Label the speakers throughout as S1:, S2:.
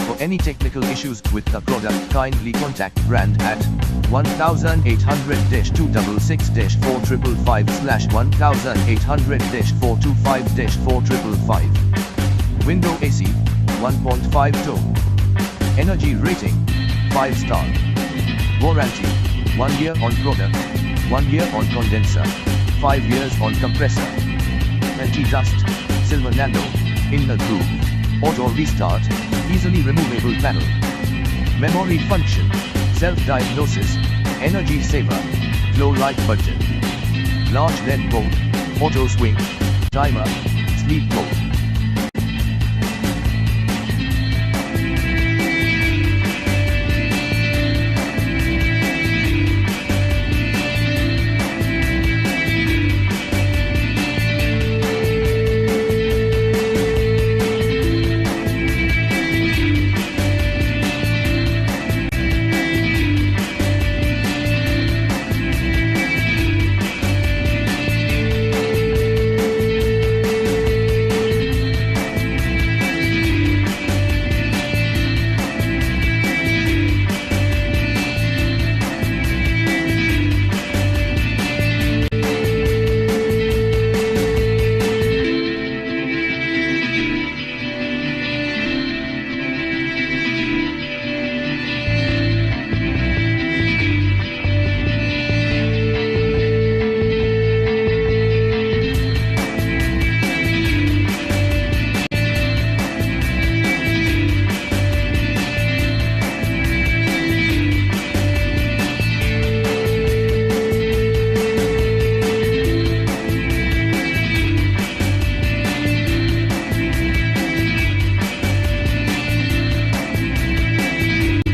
S1: For any technical issues with the product, kindly contact brand at 1800-266-455/1800-425-4555. Window AC, 1.5 tone. Energy rating, 5 star. Warranty, 1 year on product, 1 year on condenser, 5 years on compressor. Anti-dust, silver nano, inner groove, auto restart, easily removable panel. Memory function, self-diagnosis, energy saver, glow light budget. Large LED mode, auto swing, timer, sleep mode.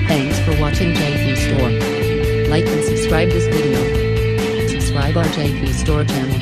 S2: Thanks for watching JP Store. Like and subscribe this video. Subscribe our JP Store channel.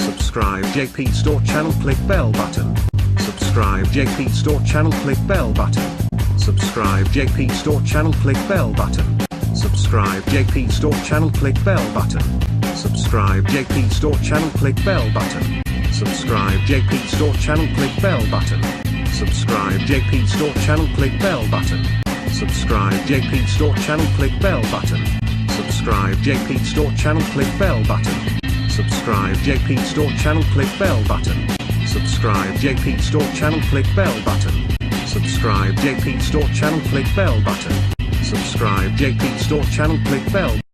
S3: Subscribe JP Store channel, click bell button. Subscribe JP Store channel, click bell button. Subscribe JP Store channel, click bell button. Subscribe JP Store channel, click bell button. Subscribe JP Store channel, click bell button. Subscribe JP Store channel, click bell button. Subscribe JP Store channel, click bell button. Subscribe JP Store channel, click bell button. Subscribe JP Store channel, click bell button. Subscribe JP Store channel, click bell button. Subscribe JP Store channel, click bell button. Subscribe JP Store channel, click bell button. Subscribe JP Store channel, click bell